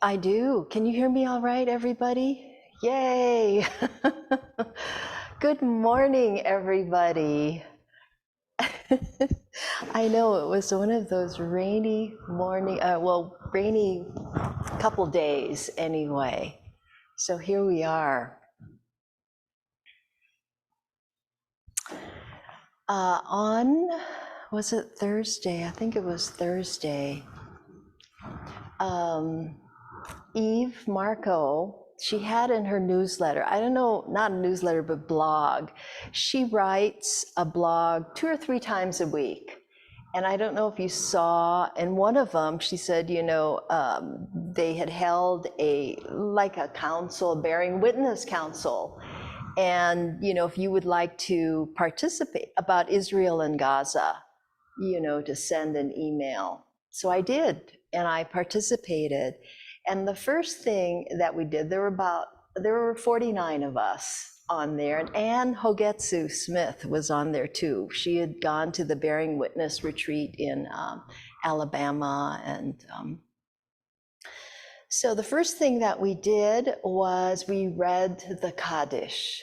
I do. Can you hear me all right, everybody? Yay! Good morning, everybody. I know it was one of those rainy morning, rainy couple days anyway. So here we are. Was it Thursday? I think it was Thursday. Eve Marco, she had in her newsletter, I don't know, not a newsletter, but blog. She writes a blog 2 or 3 times a week. And I don't know if you saw, in one of them, she said, they had held a council, a bearing witness council. And, if you would like to participate about Israel and Gaza, to send an email. So I did, and I participated. And the first thing that we did, there were 49 of us on there, and Ann Hogetsu Smith was on there too. She had gone to the Bearing Witness retreat in Alabama, and so the first thing that we did was we read the Kaddish.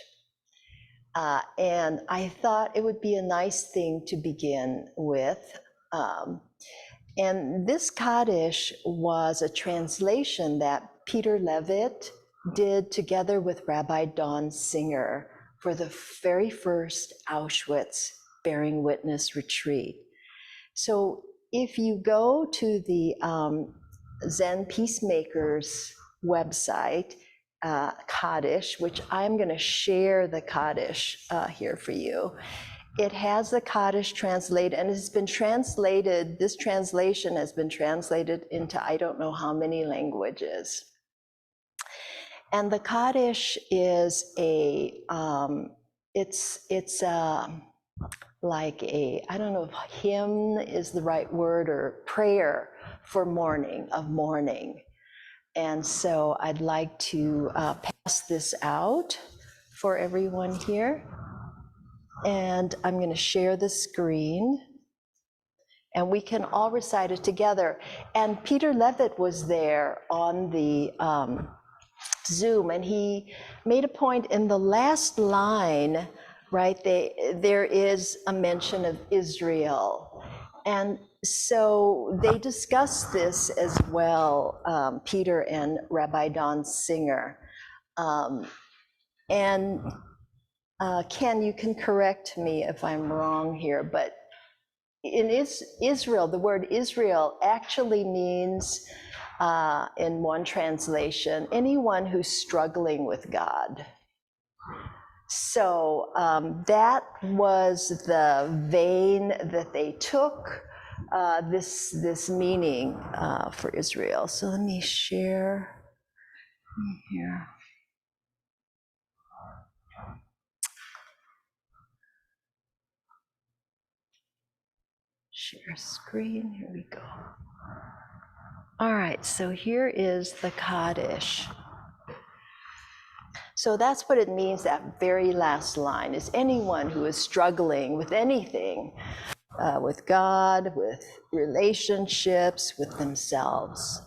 And I thought it would be a nice thing to begin with. And this Kaddish was a translation that Peter Levitt did together with Rabbi Don Singer for the very first Auschwitz Bearing Witness retreat. So if you go to the Zen Peacemakers website, Kaddish, which I'm going to share the Kaddish here for you. It has the Kaddish translated, and it's been translated, this translation has been translated into I don't know how many languages. And the Kaddish is like a, I don't know if hymn is the right word, or prayer for mourning, of mourning. And so I'd like to pass this out for everyone here. And I'm going to share the screen. And we can all recite it together. And Peter Levitt was there on the Zoom, and he made a point in the last line, right? There is a mention of Israel. And so they discussed this as well, Peter and Rabbi Don Singer. Ken, you can correct me if I'm wrong here, but in Israel, the word Israel actually means, in one translation, anyone who's struggling with God. So that was the vein that they took, this meaning for Israel. So let me share here. Share screen, here we go. All right, so here is the Kaddish. So that's what it means, that very last line, is anyone who is struggling with anything, with God, with relationships, with themselves.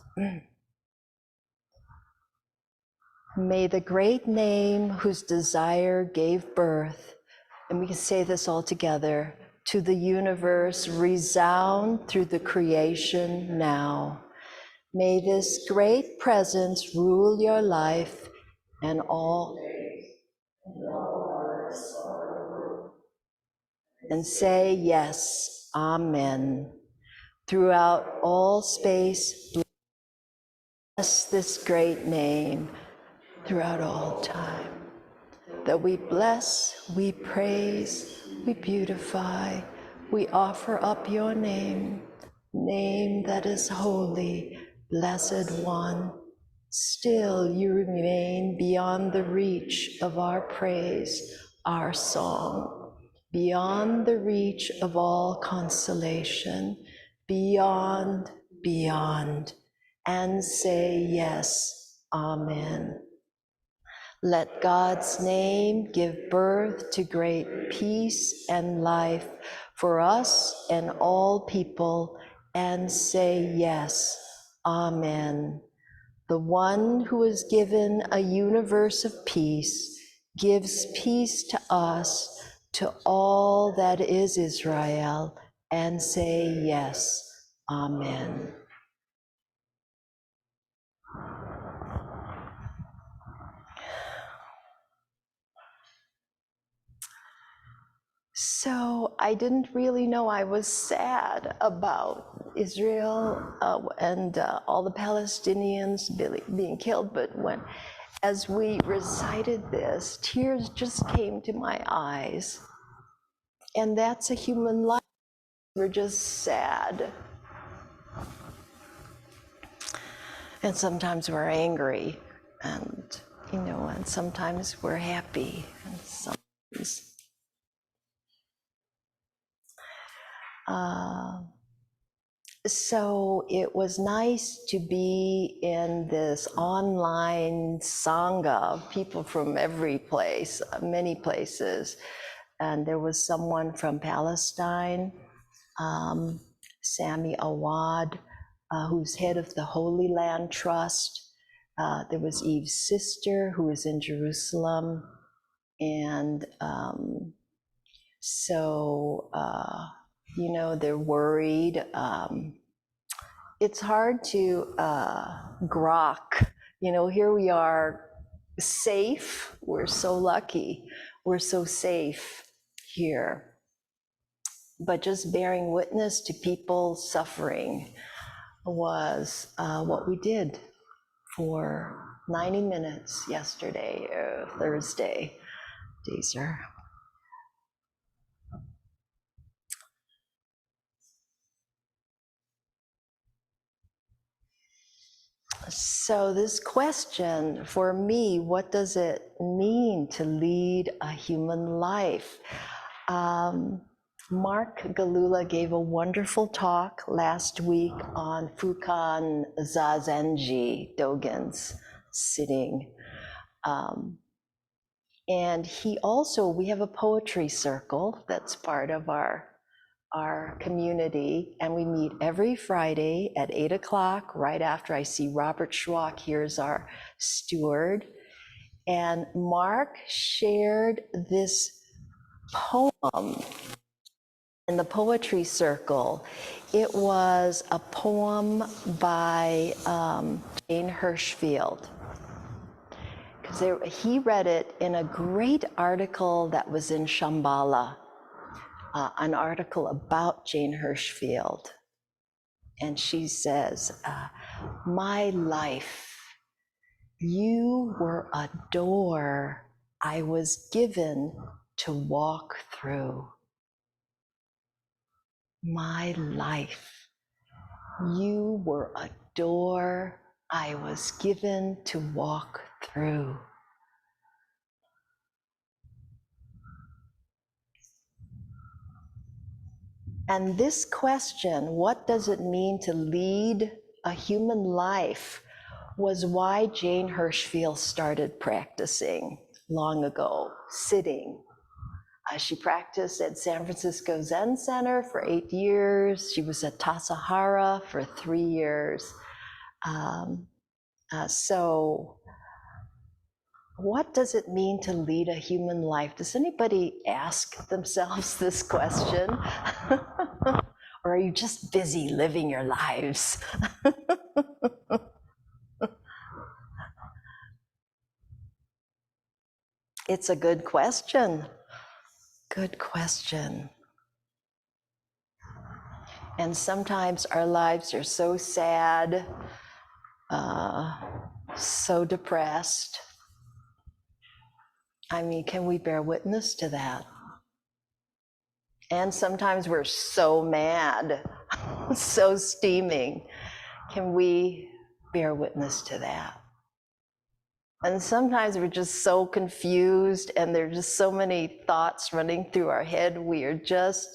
May the great name whose desire gave birth, and we can say this all together, to the universe resound through the creation now. May this great presence rule your life and all. And say yes, amen. Throughout all space, bless this great name throughout all time. That we bless, we praise, we beautify, we offer up your name, name that is holy, blessed one. Still you remain beyond the reach of our praise, our song, beyond the reach of all consolation, beyond, and say yes, amen. Let God's name give birth to great peace and life for us and all people, and say yes. Amen. The one who is given a universe of peace gives peace to us, to all that is Israel, and say yes. Amen. So I didn't really know I was sad about Israel and all the Palestinians being killed, but as we recited this, tears just came to my eyes. And that's a human life. We're just sad. And sometimes we're angry, and and sometimes we're happy, and sometimes so it was nice to be in this online sangha of people from every place, many places. And there was someone from Palestine, Sami Awad, who's head of the Holy Land Trust. There was Eve's sister, who was in Jerusalem. And so, they're worried. It's hard to grok. Here we are, safe. We're so lucky. We're so safe here. But just bearing witness to people suffering was what we did for 90 minutes yesterday, Thursday, Deezer. So this question, for me, what does it mean to lead a human life? Mark Galula gave a wonderful talk last week on Fukan Zazenji, Dogen's sitting. And we have a poetry circle that's part of our community, and we meet every Friday at 8:00, right after I see Robert Schwach. Here's our steward. And Mark shared this poem in the poetry circle. It was a poem by Jane Hirschfield. He read it in a great article that was in Shambhala, an article about Jane Hirschfield. And she says, my life, you were a door I was given to walk through. My life, you were a door I was given to walk through. And this question, what does it mean to lead a human life, was why Jane Hirschfield started practicing long ago, sitting. She practiced at San Francisco Zen Center for 8 years. She was at Tassajara for 3 years. So what does it mean to lead a human life? Does anybody ask themselves this question? Or are you just busy living your lives? It's a good question. Good question. And sometimes our lives are so sad, so depressed. I mean, can we bear witness to that? And sometimes we're so mad, so steaming. Can we bear witness to that? And sometimes we're just so confused and there's just so many thoughts running through our head. We are just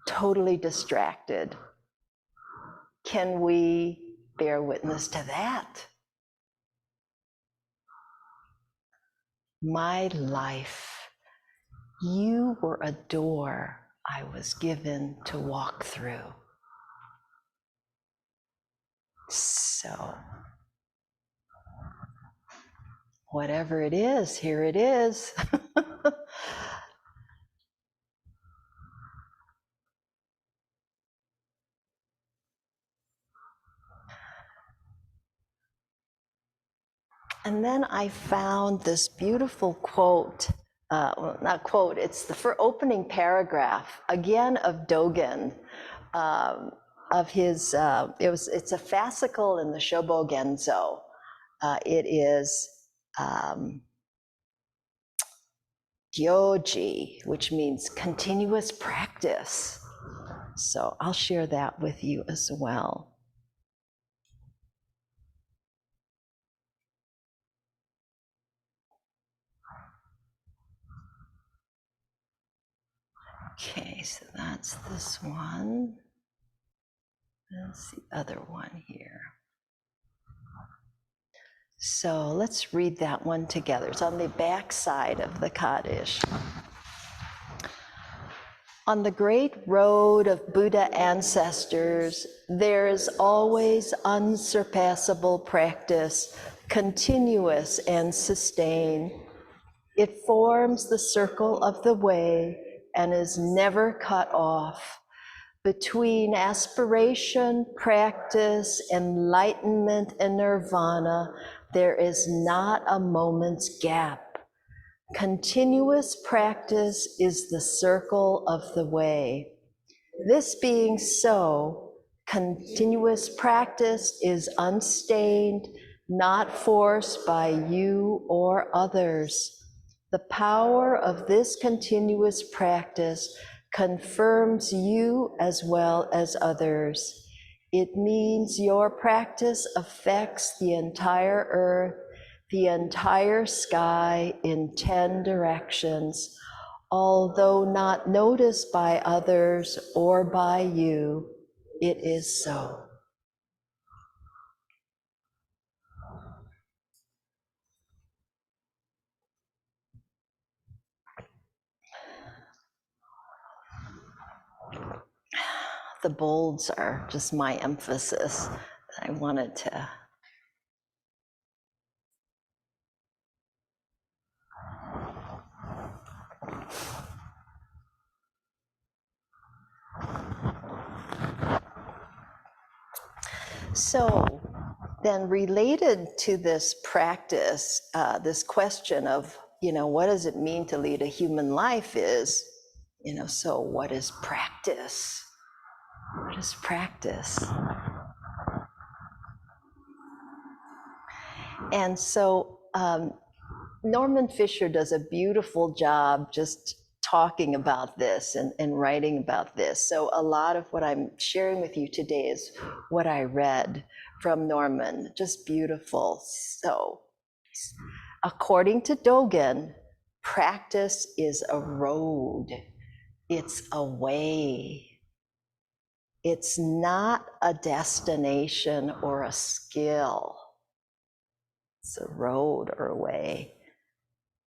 totally distracted. Can we bear witness to that? my life. You were a door I was given to walk through. So, whatever it is, here it is. And then I found this beautiful quote, well, not quote, it's the opening paragraph, again of Dogen, of his, it's a fascicle in the Shobo Genzo. It is Gyoji, which means continuous practice. So I'll share that with you as well. Okay, so that's this one. That's the other one here. So let's read that one together. It's on the back side of the Kaddish. On the great road of Buddha ancestors, there is always unsurpassable practice, continuous and sustained. It forms the circle of the way and is never cut off. Between aspiration, practice, enlightenment, and nirvana, there is not a moment's gap. Continuous practice is the circle of the way. This being so, continuous practice is unstained, not forced by you or others. The power of this continuous practice confirms you as well as others. It means your practice affects the entire earth, the entire sky in 10 directions, although not noticed by others or by you. It is so. The bolds are just my emphasis. I wanted to. So then related to this practice, this question of, what does it mean to lead a human life is, so what is practice? What is practice? And so Norman Fisher does a beautiful job just talking about this and writing about this. So a lot of what I'm sharing with you today is what I read from Norman, just beautiful. So according to Dogen, practice is a road, it's a way. It's not a destination or a skill. It's a road or a way.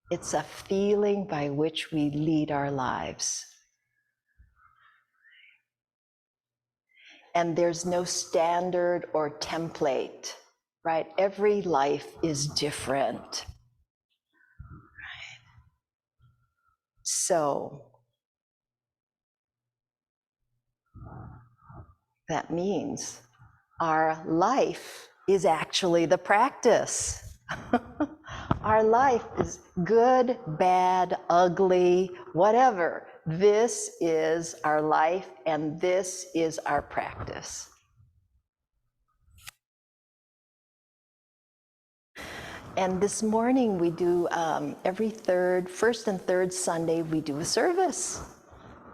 It's a feeling by which we lead our lives. And there's no standard or template, right? Every life is different. So that means our life is actually the practice. Our life is good, bad, ugly, whatever. This is our life and this is our practice. And this morning we do, every first and third Sunday, we do a service.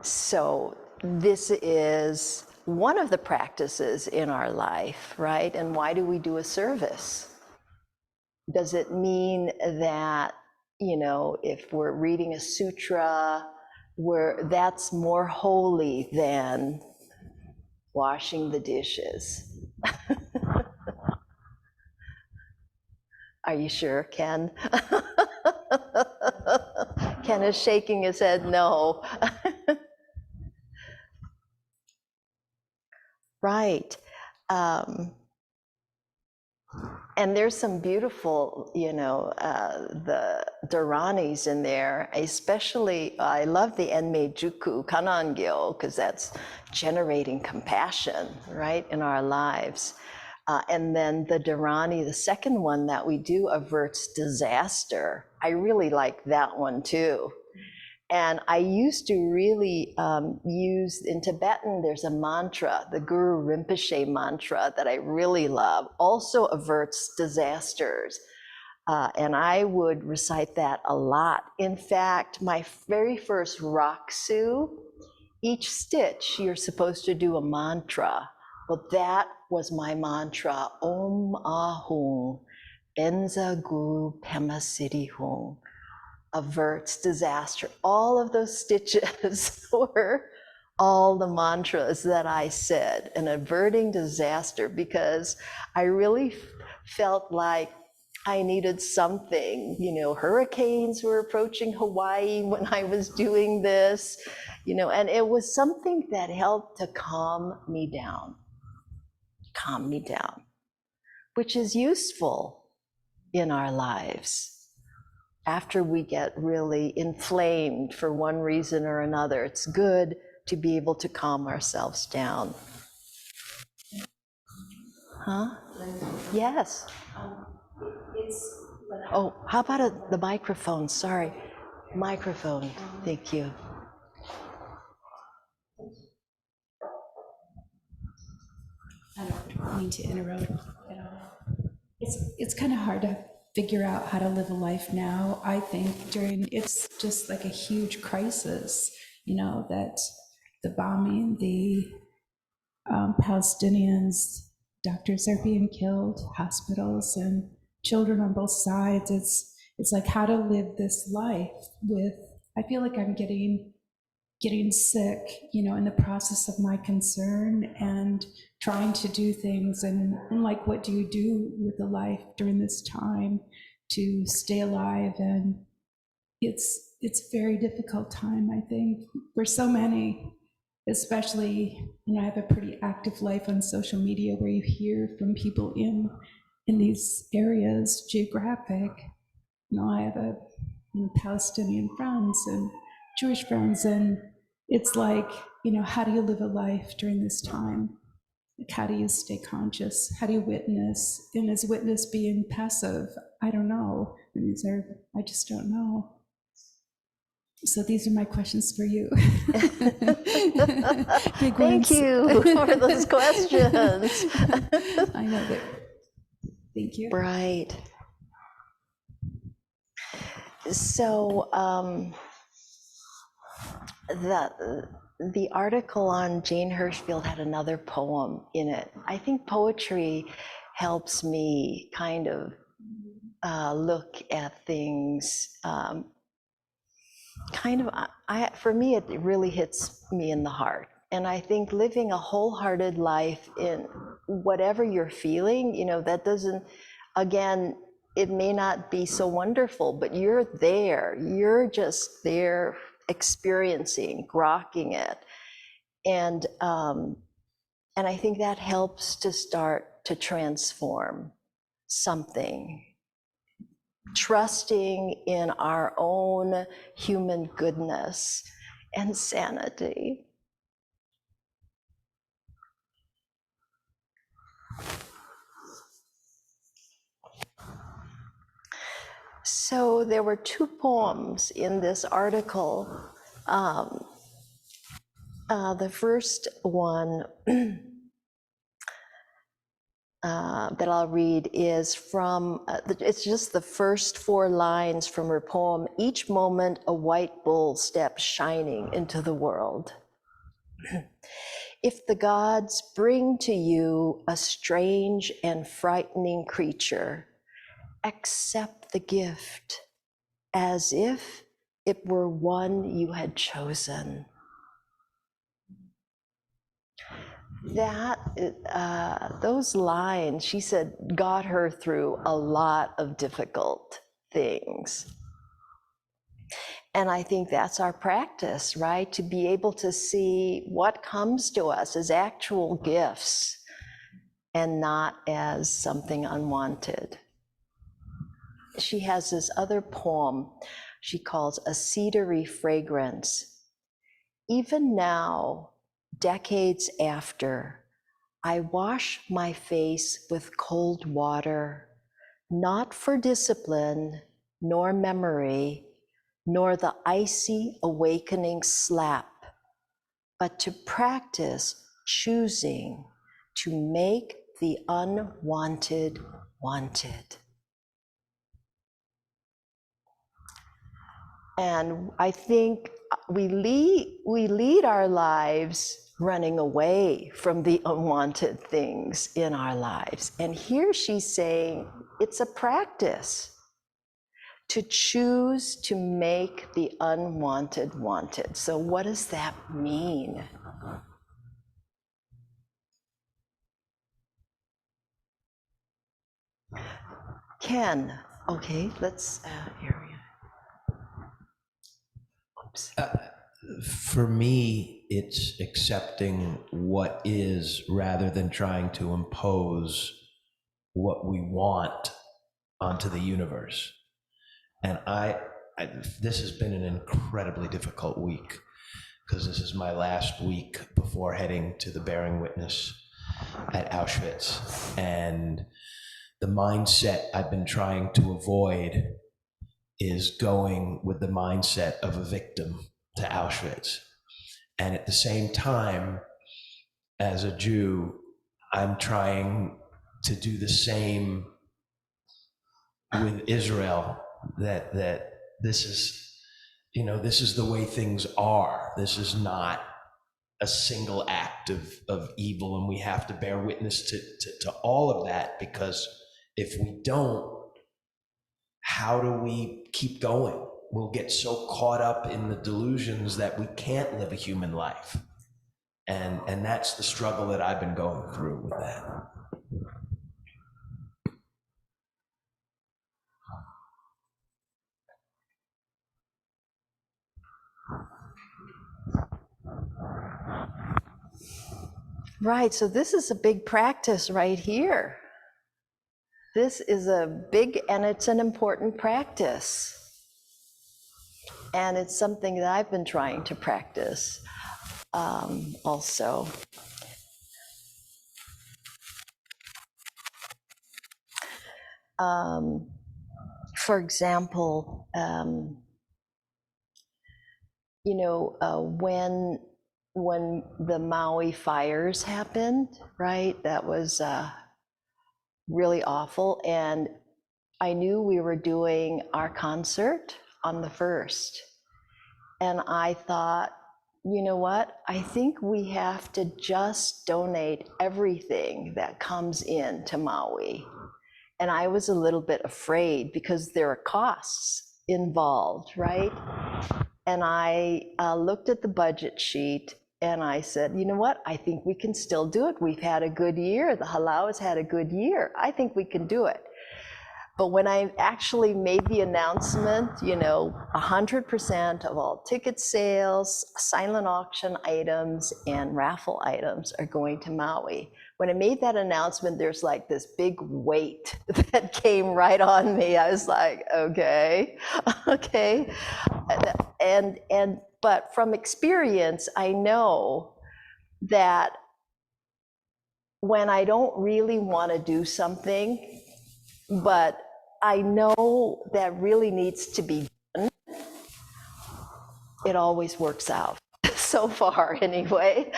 So this is one of the practices in our life, right? And why do we do a service? Does it mean that, if we're reading a sutra, that's more holy than washing the dishes? Are you sure, Ken? Ken is shaking his head no. Right. And there's some beautiful, the Dharanis in there, especially, I love the Enmei Juku Kanangyo, because that's generating compassion, right, in our lives. And then the Dharani, the second one that we do, averts disaster. I really like that one too. And I used to really use, in Tibetan, there's a mantra, the Guru Rinpoche mantra that I really love, also averts disasters. And I would recite that a lot. In fact, my very first Raksu, each stitch, you're supposed to do a mantra. Well, that was my mantra, Om Ahung, Benza Guru Pema Siddhi Hung. Averts disaster. All of those stitches were all the mantras that I said, and averting disaster, because I really felt like I needed something. Hurricanes were approaching Hawaii when I was doing this, and it was something that helped to calm me down, which is useful in our lives. After we get really inflamed for one reason or another, it's good to be able to calm ourselves down. Huh? Yes. Oh, how about the microphone? Sorry. Microphone. Thank you. I don't mean to interrupt at all. It's kind of hard to figure out how to live a life now. I think it's just like a huge crisis, that the bombing, the Palestinians, doctors are being killed, hospitals, and children on both sides. It's like how to live this life with. I feel like I'm getting sick, in the process of my concern and trying to do things. And like, what do you do with the life during this time to stay alive? And it's a very difficult time, I think, for so many, especially, I have a pretty active life on social media where you hear from people in these areas, geographic. I have Palestinian friends and Jewish friends, and it's like, how do you live a life during this time? Like, how do you stay conscious? How do you witness? And is witness being passive? I don't know. I just don't know. So these are my questions for you. Thank you for those questions. I know that. Thank you. Right. So the article on Jane Hirschfield had another poem in it. I think poetry helps me kind of look at things for me, it really hits me in the heart. And I think living a wholehearted life in whatever you're feeling, that doesn't, again, it may not be so wonderful, but you're there. You're just there experiencing, grokking it. And I think that helps to start to transform something. Trusting in our own human goodness and sanity. So there were two poems in this article. The first one that I'll read is from, it's just the first 4 lines from her poem, "Each moment a white bull steps shining into the world. If the gods bring to you a strange and frightening creature, accept the gift as if it were one you had chosen." Those lines, she said, got her through a lot of difficult things. And I think that's our practice, right? To be able to see what comes to us as actual gifts and not as something unwanted. She has this other poem she calls A Cedary Fragrance. Even now, decades after, I wash my face with cold water, not for discipline, nor memory, nor the icy awakening slap, but to practice choosing to make the unwanted wanted. And I think we lead our lives running away from the unwanted things in our lives. And here she's saying it's a practice to choose to make the unwanted wanted. So what does that mean? Ken, okay, let's, here we go. Oops. For me, it's accepting what is rather than trying to impose what we want onto the universe. And this has been an incredibly difficult week because this is my last week before heading to the bearing witness at Auschwitz. And the mindset I've been trying to avoid is going with the mindset of a victim to Auschwitz. And at the same time, as a Jew, I'm trying to do the same with Israel, that this is, this is the way things are. This is not a single act of evil, and we have to bear witness to all of that, because if we don't, how do we keep going? We'll get so caught up in the delusions that we can't live a human life. And that's the struggle that I've been going through with that. Right, so this is a big practice right here. This is a big, and it's an important practice. And it's something that I've been trying to practice also. For example, when the Maui fires happened, right? That was really awful. And I knew we were doing our concert on the 1st. And I thought, you know what? I think we have to just donate everything that comes in to Maui. And I was a little bit afraid because there are costs involved, right? And I looked at the budget sheet and I said, you know what? I think we can still do it. We've had a good year. The Halau has had a good year. I think we can do it. But when I actually made the announcement, 100% of all ticket sales, silent auction items, and raffle items are going to Maui. When I made that announcement, there's like this big weight that came right on me. I was like, okay. But from experience, I know that when I don't really want to do something, but I know that really needs to be done, it always works out, so far anyway.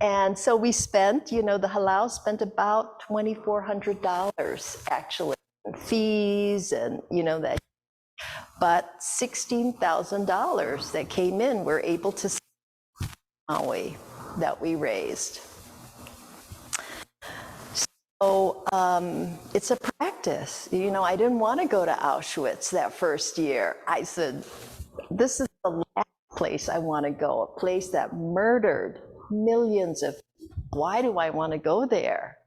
And so we spent, the Halau spent about $2,400 actually, in fees and, that. But $16,000 that came in, we're able to see Maui that we raised. So it's a practice. I didn't want to go to Auschwitz that first year. I said, this is the last place I want to go, a place that murdered millions of people. Why do I want to go there?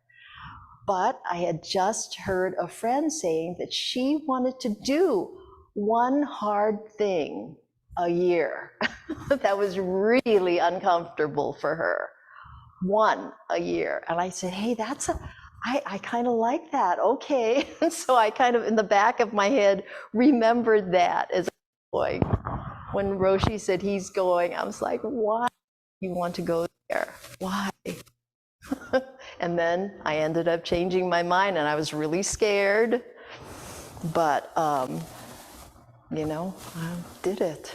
But I had just heard a friend saying that she wanted to do one hard thing a year that was really uncomfortable for her. One a year. And I said, hey, I kind of like that. Okay. And so I kind of, in the back of my head, remembered that as going. When Roshi said he's going, I was like, why do you want to go there? Why? And then I ended up changing my mind, and I was really scared. But, you know, I did it.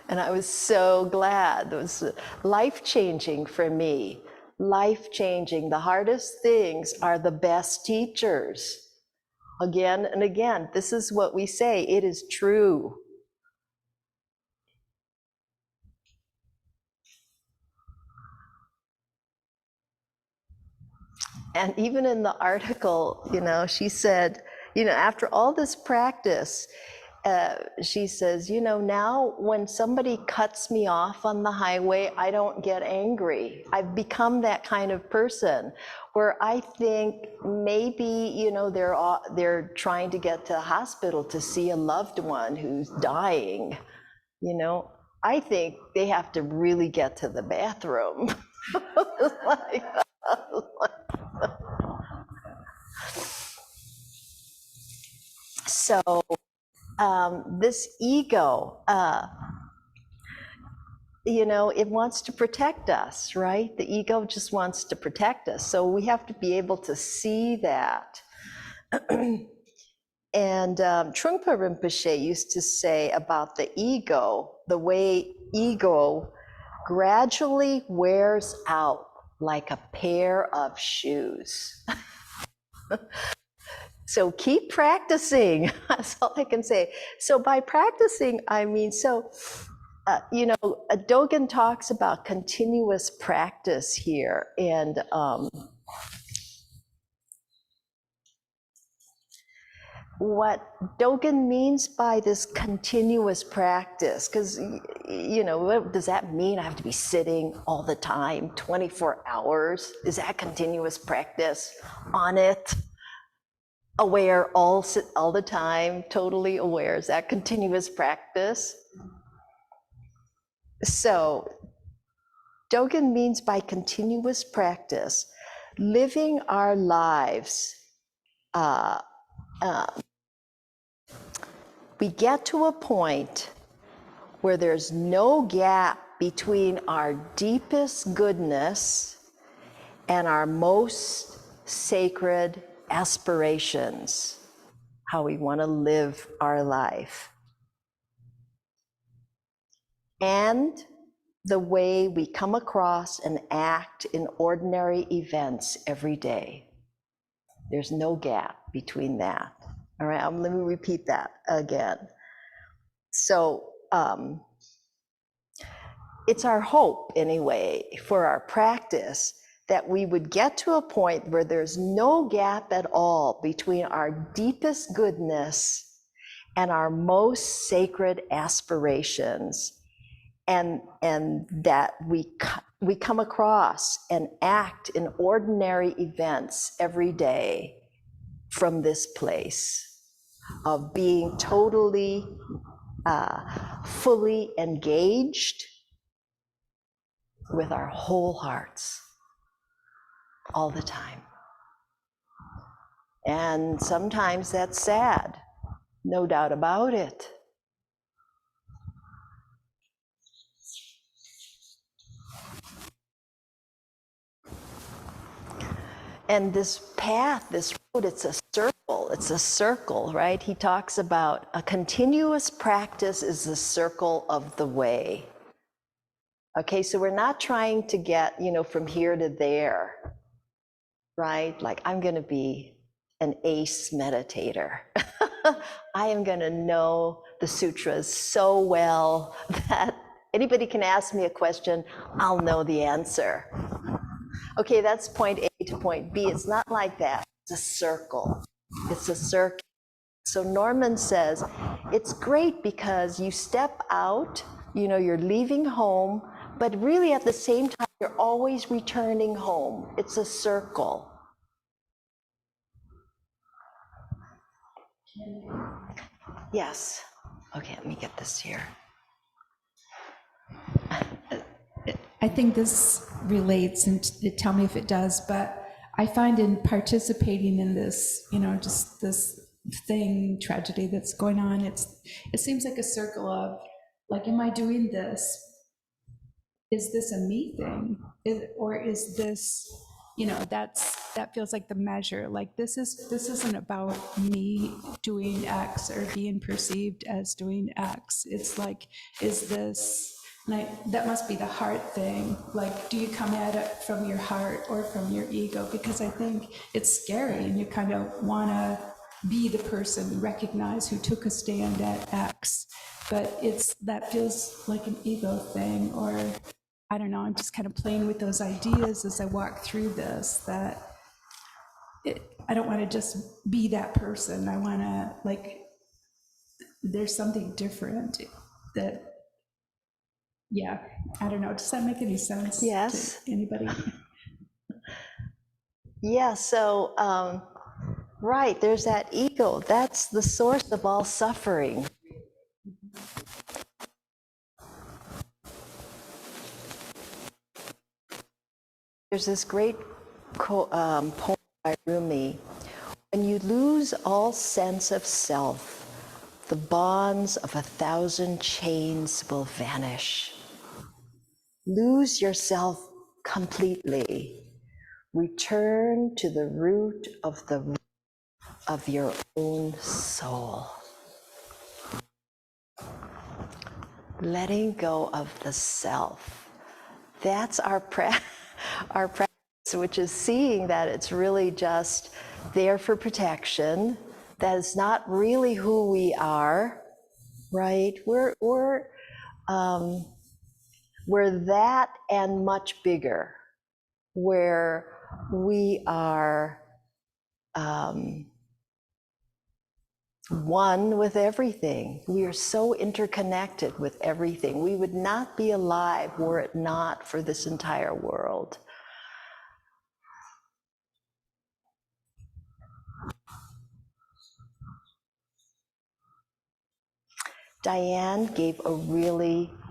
And I was so glad. It was life-changing for me. Life-changing. The hardest things are the best teachers. Again and again, this is what we say. It is true. And even in the article, you know, she said, you know, after all this practice, she says, you know, now when somebody cuts me off on the highway, I don't get angry. I've become that kind of person where I think maybe, you know, they're trying to get to the hospital to see a loved one who's dying. You know, I think they have to really get to the bathroom. Like, so this ego, you know, it wants to protect us, right? The ego just wants to protect us. So we have to be able to see that. And Trungpa Rinpoche used to say about the ego, the way ego gradually wears out like a pair of shoes. So keep practicing. That's all I can say. So by practicing, I mean, you know, Dogen talks about continuous practice here. And what Dogen means by this continuous practice, because, you know, what does that mean? I have to be sitting all the time, 24 hours? Is that continuous practice? On it? Aware all the time, totally aware. Is that continuous practice? So Dogen means by continuous practice, living our lives, we get to a point where there's no gap between our deepest goodness and our most sacred aspirations, how we want to live our life, and the way we come across and act in ordinary events every day. There's no gap between that. All right, let me repeat that again. So it's our hope, anyway, for our practice that we would get to a point where there's no gap at all between our deepest goodness and our most sacred aspirations, and that we come across and act in ordinary events every day from this place of being totally, fully engaged with our whole hearts all the time. And sometimes that's sad, no doubt about it. And this path, this road, it's a circle, right? He talks about a continuous practice is the circle of the way. Okay, so we're not trying to get, you know, from here to there, right? Like, I'm going to be an ace meditator. I am going to know the sutras so well that anybody can ask me a question, I'll know the answer. Okay, that's point A to point B. It's not like that. It's a circle. It's a circle. So Norman says, it's great because you step out, you know, you're leaving home, but really at the same time, you're always returning home. It's a circle. Yes. Okay, let me get this here. I think this relates, and tell me if it does, but I find in participating in this, just this tragedy that's going on, it seems like a circle of, like, am I doing this? Is this a me thing? Or is this, that feels like the measure. Like, this isn't about me doing X or being perceived as doing X. It's like, is this, that must be the heart thing. Like, do you come at it from your heart or from your ego? Because I think it's scary, and you kind of want to be the person, recognize who took a stand at X. But that feels like an ego thing, or I don't know, I'm just kind of playing with those ideas as I walk through this, that I don't want to just be that person. I want to, like, there's something different that, yeah, I don't know. Does that make any sense Yes. to anybody? Yeah, so, right, there's that ego. That's the source of all suffering. There's this great poem by Rumi. When you lose all sense of self, the bonds of 1,000 chains will vanish. Lose yourself completely. Return to the root of your own soul. Letting go of the self. That's our practice, which is seeing that it's really just there for protection. That is not really who we are, right? We're that and much bigger, where we are one with everything. We are so interconnected with everything. We would not be alive were it not for this entire world. Diane gave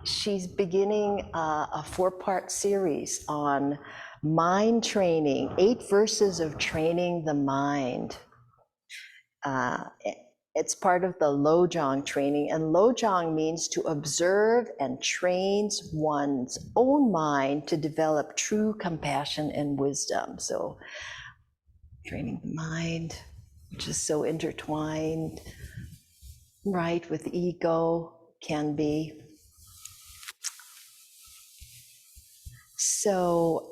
she's beginning a 4-part series on mind training, 8 verses of training the mind. It's part of the Lojong training, and Lojong means to observe and trains one's own mind to develop true compassion and wisdom. So training the mind, which is so intertwined, right, with ego, can be. So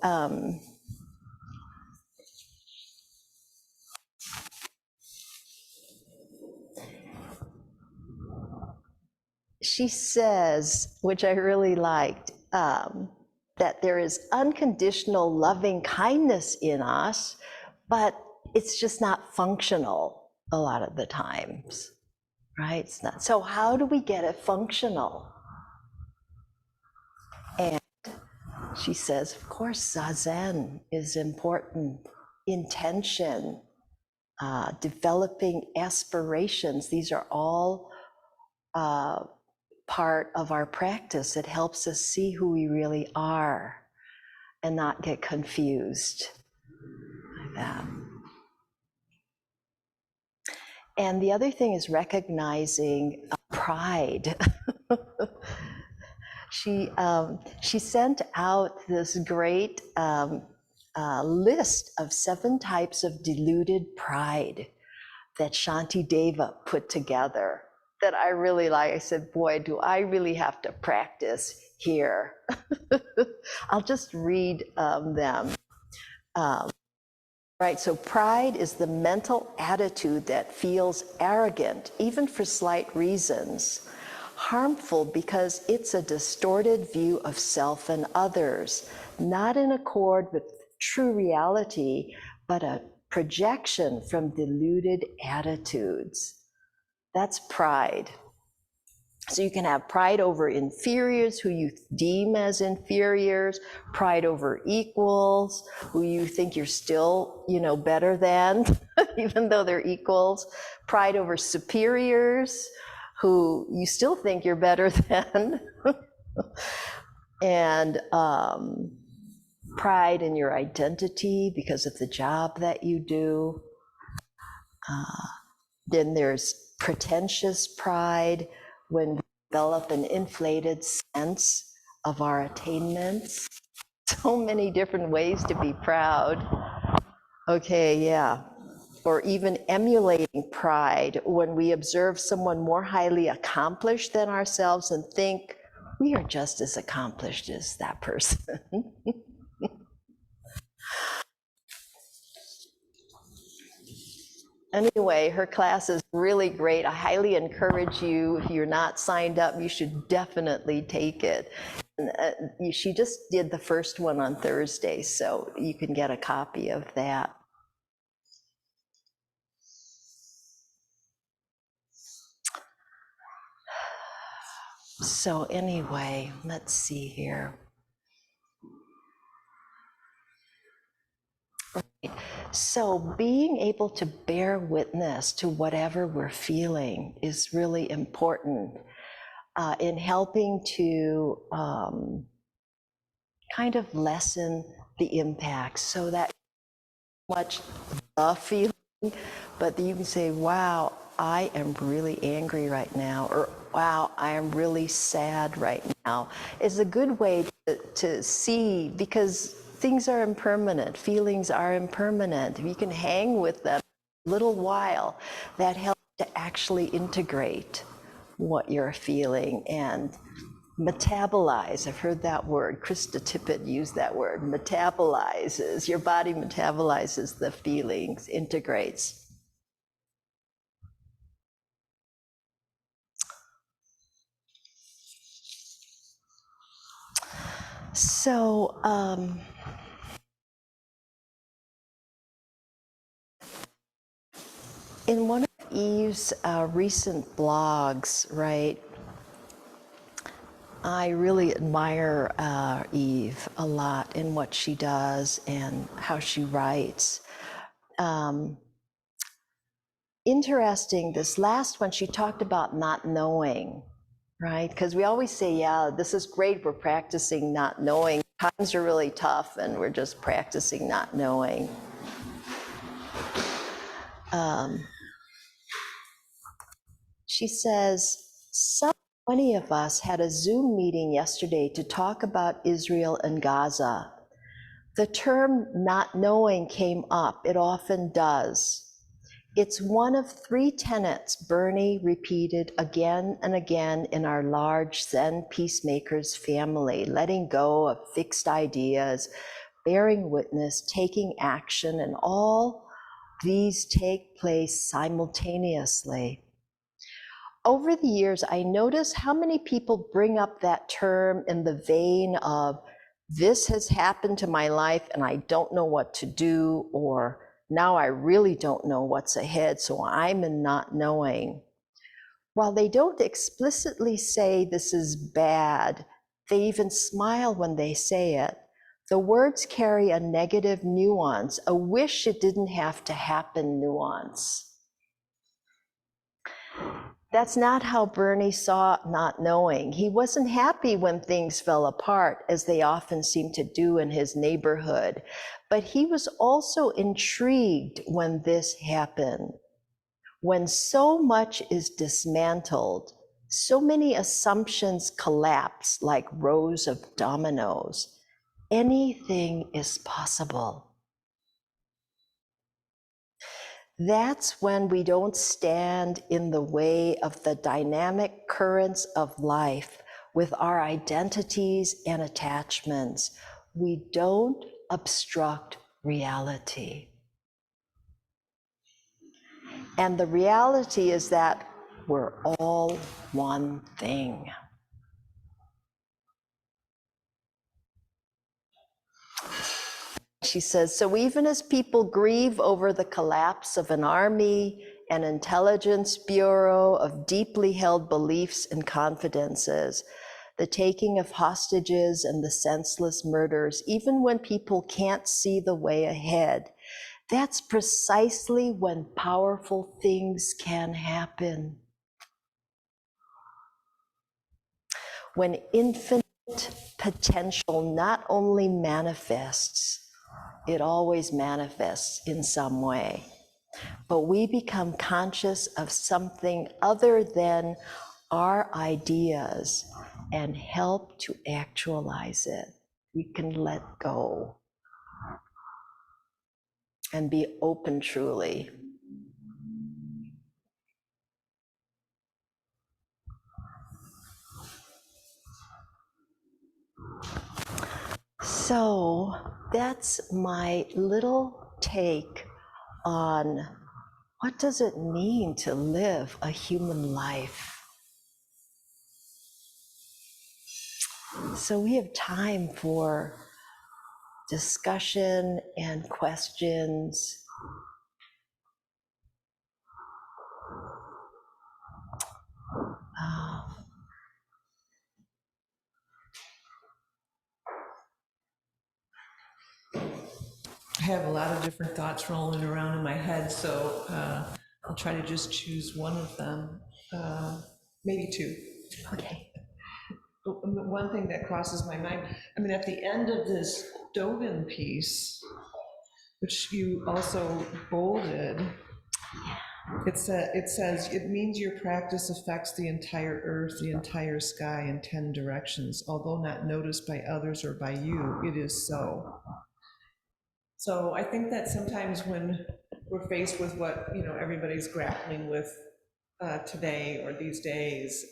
she says, which I really liked, that there is unconditional loving kindness in us, but it's just not functional a lot of the times, right? It's not. So how do we get it functional? And she says, of course, zazen is important. Intention, developing aspirations, these are all part of our practice. It helps us see who we really are and not get confused by that. And the other thing is recognizing pride. She sent out this great list of 7 types of deluded pride that Shanti Deva put together that I really like. I said, boy, do I really have to practice here. I'll just read them. Right, so pride is the mental attitude that feels arrogant, even for slight reasons. Harmful because it's a distorted view of self and others, not in accord with true reality, but a projection from deluded attitudes. That's pride. So you can have pride over inferiors, who you deem as inferiors, pride over equals, who you think you're still, better than, even though they're equals, pride over superiors, who you still think you're better than, and pride in your identity because of the job that you do. Then there's pretentious pride, when we develop an inflated sense of our attainments. So many different ways to be proud. Okay, yeah. Or even emulating pride, when we observe someone more highly accomplished than ourselves and think we are just as accomplished as that person. Anyway, her class is really great. I highly encourage you, if you're not signed up, you should definitely take it. And, she just did the first one on Thursday, so you can get a copy of that. So anyway, let's see here. So being able to bear witness to whatever we're feeling is really important in helping to kind of lessen the impact, so that much the feeling, but you can say, wow, I am really angry right now, or wow, I am really sad right now, is a good way to see, because things are impermanent, feelings are impermanent. If you can hang with them a little while, that helps to actually integrate what you're feeling and metabolize. I've heard that word. Krista Tippett used that word. Metabolizes. Your body metabolizes the feelings, integrates. So, in one of Eve's recent blogs, right, I really admire Eve a lot in what she does and how she writes. Interesting, this last one, she talked about not knowing, right? Because we always say, yeah, this is great, we're practicing not knowing. Times are really tough and we're just practicing not knowing. She says, some 20 of us had a Zoom meeting yesterday to talk about Israel and Gaza. The term not knowing came up. It often does. It's one of 3 tenets Bernie repeated again and again in our large Zen Peacemakers family: letting go of fixed ideas, bearing witness, taking action, and all these take place simultaneously. Over the years, I notice how many people bring up that term in the vein of, this has happened to my life and I don't know what to do, or now I really don't know what's ahead, so I'm in not knowing. While they don't explicitly say this is bad, they even smile when they say it. The words carry a negative nuance, a wish it didn't have to happen nuance. That's not how Bernie saw not knowing. He wasn't happy when things fell apart, as they often seem to do in his neighborhood, but he was also intrigued when this happened. When so much is dismantled, so many assumptions collapse like rows of dominoes, anything is possible. That's when we don't stand in the way of the dynamic currents of life with our identities and attachments. We don't obstruct reality. And the reality is that we're all one thing. She says, so even as people grieve over the collapse of an army an intelligence bureau of deeply held beliefs and confidences, the taking of hostages and the senseless murders, even when people can't see the way ahead. That's precisely when powerful things can happen. When infinite potential not only manifests, it always manifests in some way, but we become conscious of something other than our ideas and help to actualize it. We can let go and be open truly. So that's my little take on what does it mean to live a human life. So we have time for discussion and questions. I have a lot of different thoughts rolling around in my head, so I'll try to just choose one of them, maybe two. Okay. One thing that crosses my mind, I mean, at the end of this Dogen piece, which you also bolded, it says, it means your practice affects the entire earth, the entire sky in 10 directions. Although not noticed by others or by you, it is so. So I think that sometimes when we're faced with what, everybody's grappling with today or these days,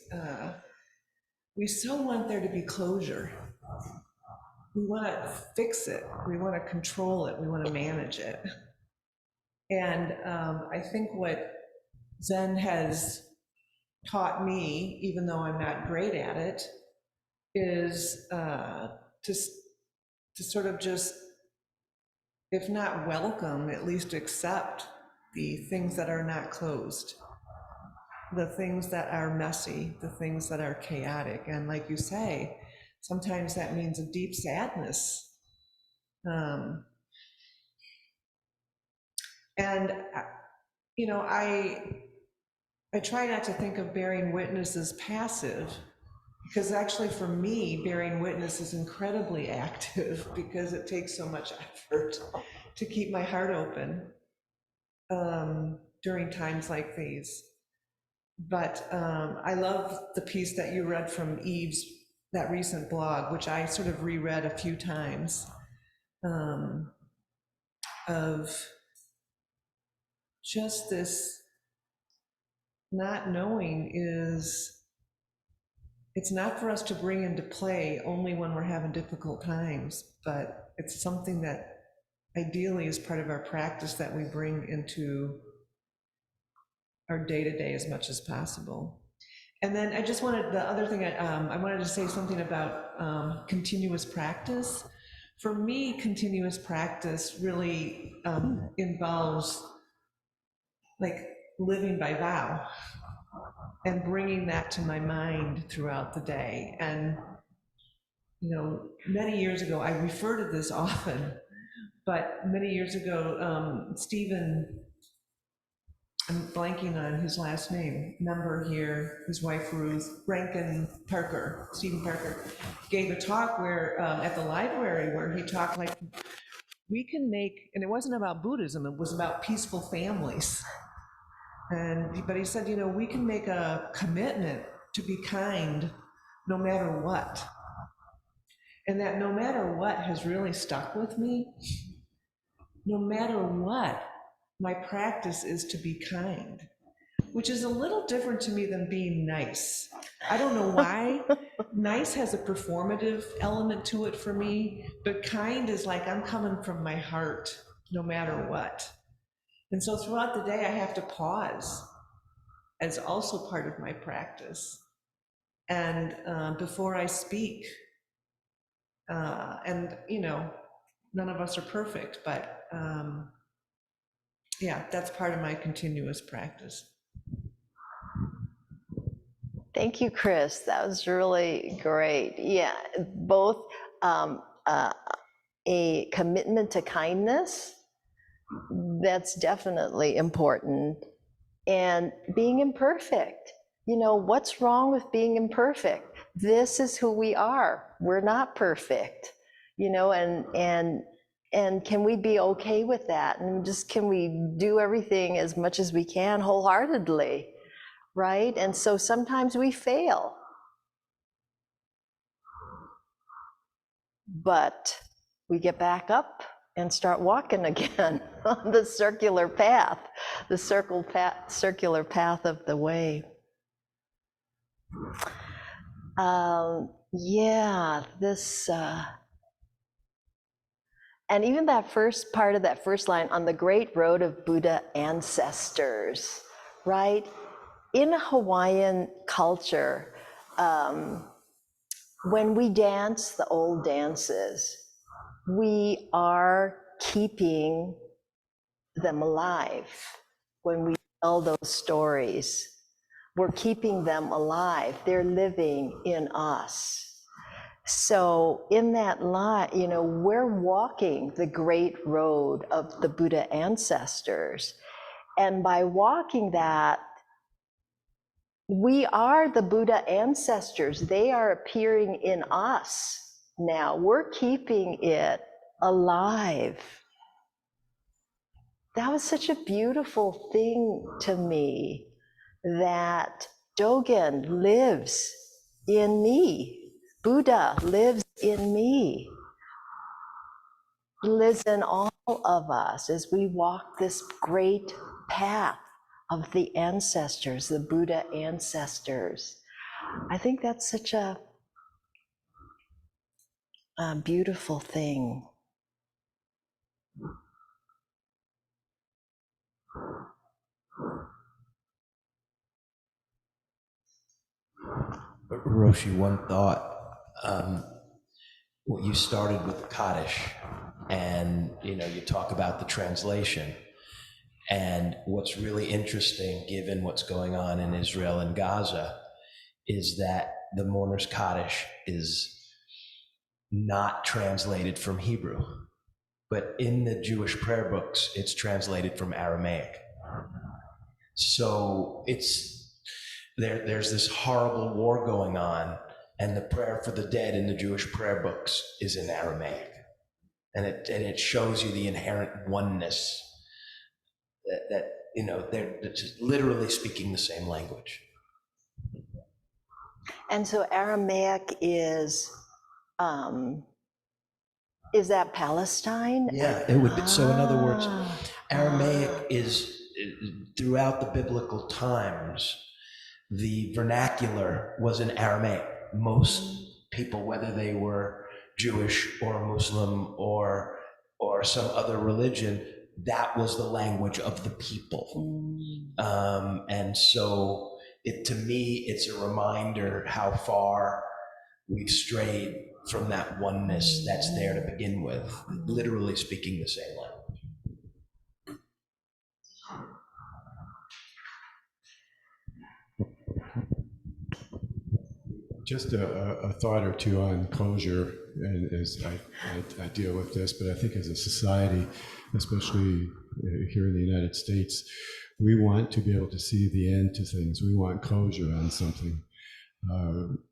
we so want there to be closure. We want to fix it. We want to control it. We want to manage it. And I think what Zen has taught me, even though I'm not great at it, is to sort of just, if not welcome, at least accept the things that are not closed, the things that are messy, the things that are chaotic. And like you say, sometimes that means a deep sadness. And, I try not to think of bearing witness as passive, because actually for me, bearing witness is incredibly active because it takes so much effort to keep my heart open during times like these. But I love the piece that you read from Eve's, that recent blog, which I sort of reread a few times, of just this not knowing is, it's not for us to bring into play only when we're having difficult times, but it's something that ideally is part of our practice that we bring into our day-to-day as much as possible. And then I just wanted, the other thing, I wanted to say something about continuous practice. For me, continuous practice really involves like living by vow and bringing that to my mind throughout the day. And, many years ago, I refer to this often, but many years ago, Stephen, I'm blanking on his last name, member here, his wife Ruth, Stephen Parker, gave a talk where, at the library, where he talked like, we can make, and it wasn't about Buddhism, it was about peaceful families. But he said, we can make a commitment to be kind no matter what. And that no matter what has really stuck with me. No matter what, my practice is to be kind, which is a little different to me than being nice. I don't know why. Nice has a performative element to it for me, but kind is like I'm coming from my heart no matter what. And so throughout the day, I have to pause as also part of my practice. And before I speak, and none of us are perfect, but yeah, that's part of my continuous practice. Thank you, Chris. That was really great. Yeah, both a commitment to kindness, that's definitely important, and being imperfect. You know, what's wrong with being imperfect? This is who we are. We're not perfect, you know, and can we be okay with that? And just can we do everything as much as we can wholeheartedly, right? And so sometimes we fail. But we get back up and start walking again on the circular path, the circular path of the way. Yeah, this, and even that first part of that first line, on the great road of Buddha ancestors, right? In Hawaiian culture, when we dance the old dances, we are keeping them alive. When we tell those stories, we're keeping them alive. They're living in us. So in that line, you know, we're walking the great road of the Buddha ancestors. And by walking that, we are the Buddha ancestors. They are appearing in us now. We're keeping it alive. That was such a beautiful thing to me, that Dogen lives in me. Buddha lives in me. He lives in all of us as we walk this great path of the ancestors, the Buddha ancestors. I think that's such a beautiful thing. Roshi, one thought. Well, you started with the Kaddish, and you talk about the translation. And what's really interesting, given what's going on in Israel and Gaza, is that the mourner's Kaddish is not translated from Hebrew, but in the Jewish prayer books, it's translated from Aramaic. So there's this horrible war going on, and the prayer for the dead in the Jewish prayer books is in Aramaic. And it shows you the inherent oneness that they're just literally speaking the same language. And so Aramaic is that Palestine? Yeah, it would be. So in other words, Aramaic is, throughout the biblical times, the vernacular was in Aramaic. Most people, whether they were Jewish or Muslim or some other religion, that was the language of the people. And so to me, it's a reminder how far we've strayed from that oneness that's there to begin with, literally speaking the same language. Just a thought or two on closure, and as I deal with this, but I think as a society, especially here in the United States, we want to be able to see the end to things. We want closure on something.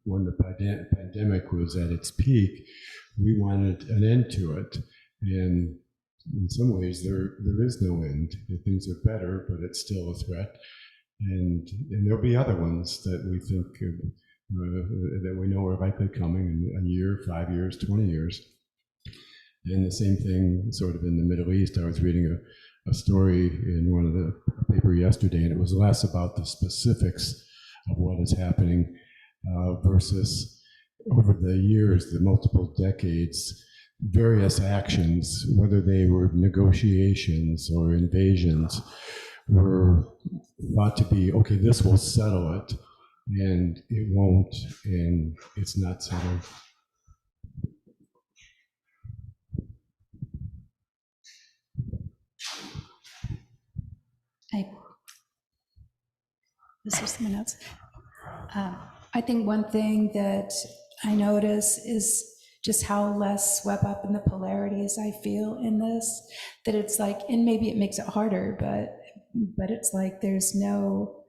When the pandemic was at its peak, we wanted an end to it. And in some ways, there is no end. Things are better, but it's still a threat. And there'll be other ones that we think that we know are likely coming in a year, 5 years, 20 years. And the same thing sort of in the Middle East. I was reading a story in one of the paper yesterday, and it was less about the specifics of what is happening versus over the years, the multiple decades, various actions, whether they were negotiations or invasions, were thought to be, okay, this will settle it, and it won't, and it's not settled. I, this is someone else. I think one thing that I notice is just how less swept up in the polarities I feel in this, that it's like, and maybe it makes it harder, but it's like there's no,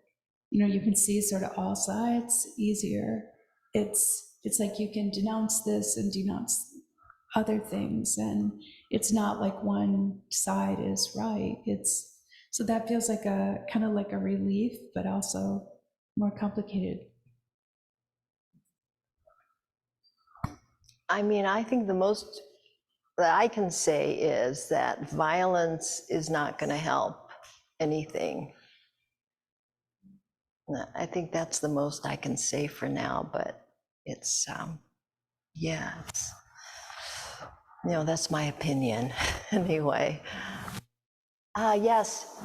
you can see sort of all sides easier. It's like you can denounce this and denounce other things, and it's not like one side is right. So that feels like a kind of like a relief, but also more complicated. I mean, I think the most that I can say is that violence is not going to help anything. I think that's the most I can say for now, but it's, yeah, it's, that's my opinion anyway. Yes,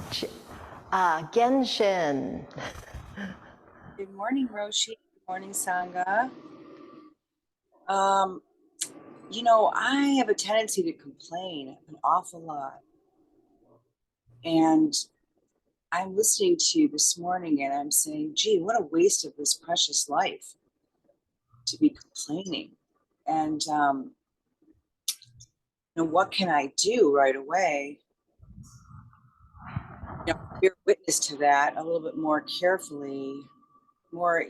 Genshin. Good morning, Roshi. Good morning, Sangha. I have a tendency to complain an awful lot. And I'm listening to you this morning and I'm saying, gee, what a waste of this precious life to be complaining. And, what can I do right away? Bear witness to that a little bit more carefully, more,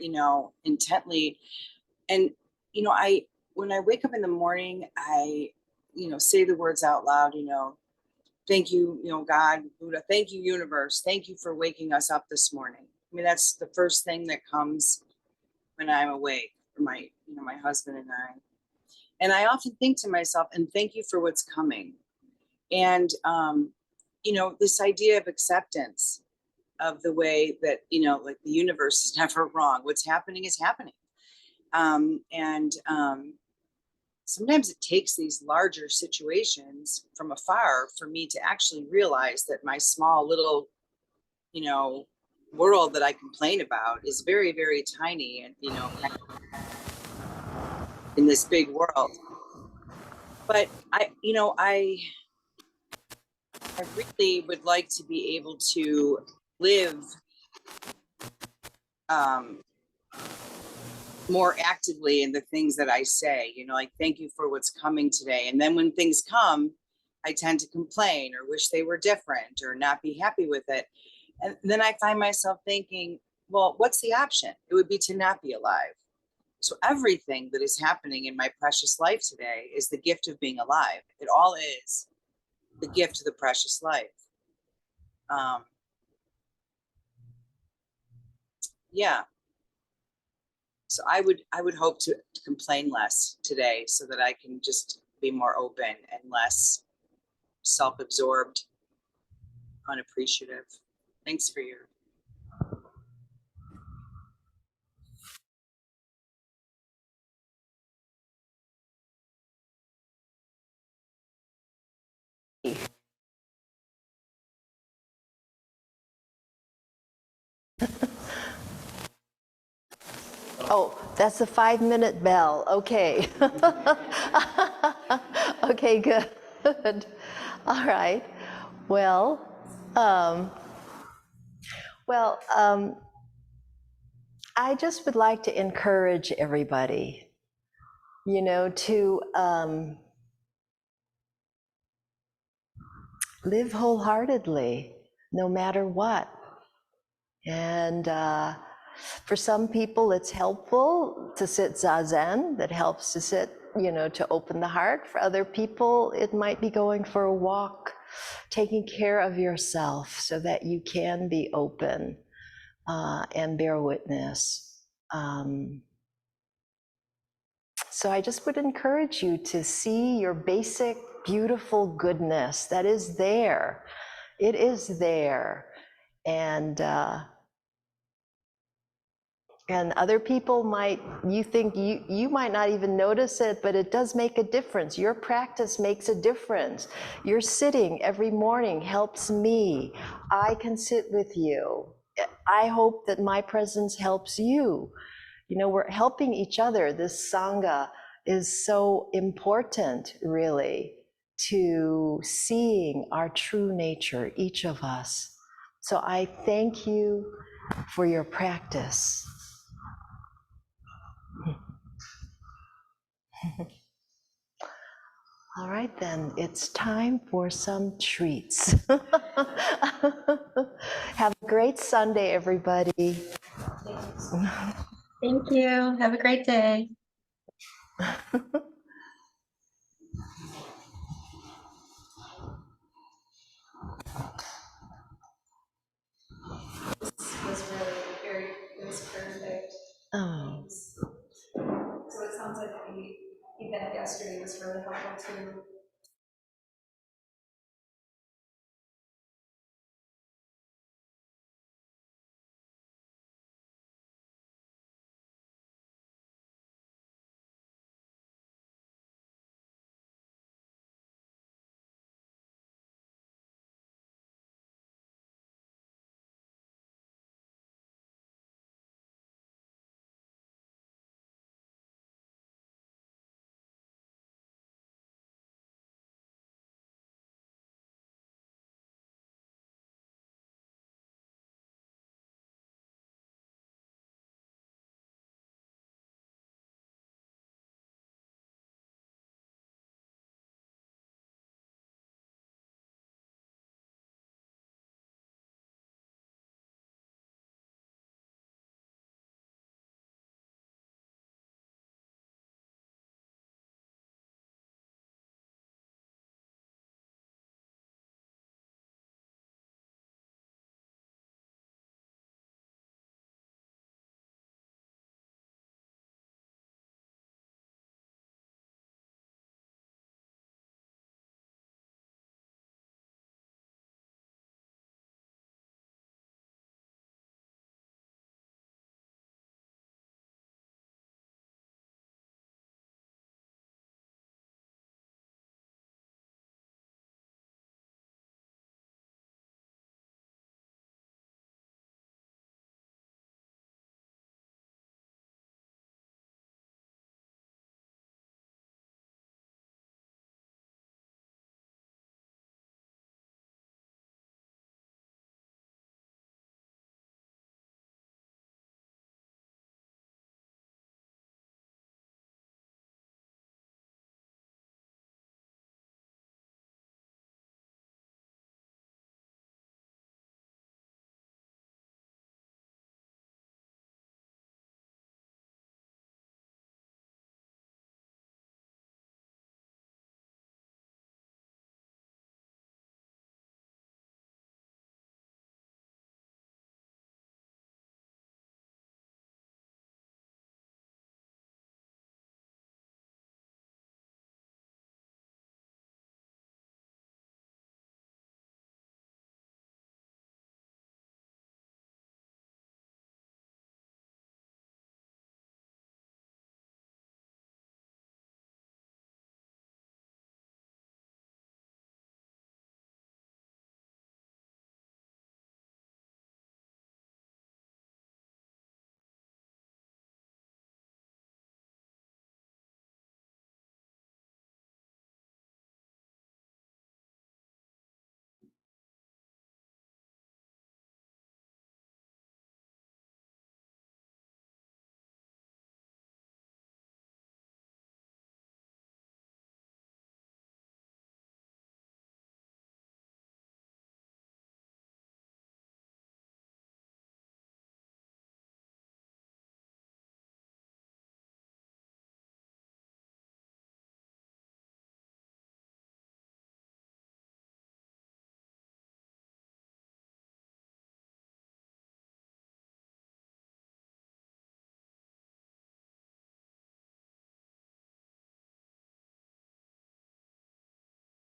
intently. And, when I wake up in the morning, I, say the words out loud, thank you, God, Buddha, thank you, universe. Thank you for waking us up this morning. I mean, that's the first thing that comes when I'm awake for my, my husband and I. And I often think to myself, and thank you for what's coming. And, this idea of acceptance of the way that, like the universe is never wrong. What's happening is happening. Sometimes it takes these larger situations from afar for me to actually realize that my small little, world that I complain about is very, very tiny and, in this big world. But I really would like to be able to live more actively in the things that I say, like, thank you for what's coming today. And then when things come, I tend to complain or wish they were different or not be happy with it. And then I find myself thinking, well, what's the option? It would be to not be alive. So everything that is happening in my precious life today is the gift of being alive. It all is the gift of the precious life. Yeah. So I would hope to complain less today so that I can just be more open and less self-absorbed, unappreciative. Thanks for your. Oh, that's the 5-minute bell. Okay. Okay, good. All right. Well, I just would like to encourage everybody, to live wholeheartedly, no matter what. And for some people, it's helpful to sit zazen. That helps to sit, to open the heart. For other people, it might be going for a walk, taking care of yourself so that you can be open and bear witness. So I just would encourage you to see your basic, beautiful goodness that is there. It is there. And other people you think you might not even notice it, but it does make a difference. Your practice makes a difference. Your sitting every morning helps me. I can sit with you. I hope that my presence helps you. We're helping each other. This Sangha is so important, really, to seeing our true nature, each of us. So I thank you for your practice. All right, then, it's time for some treats. Have a great Sunday, everybody. Thank you. Have a great day. Was really very, it was perfect. Oh, So it sounds like the event yesterday was really helpful too.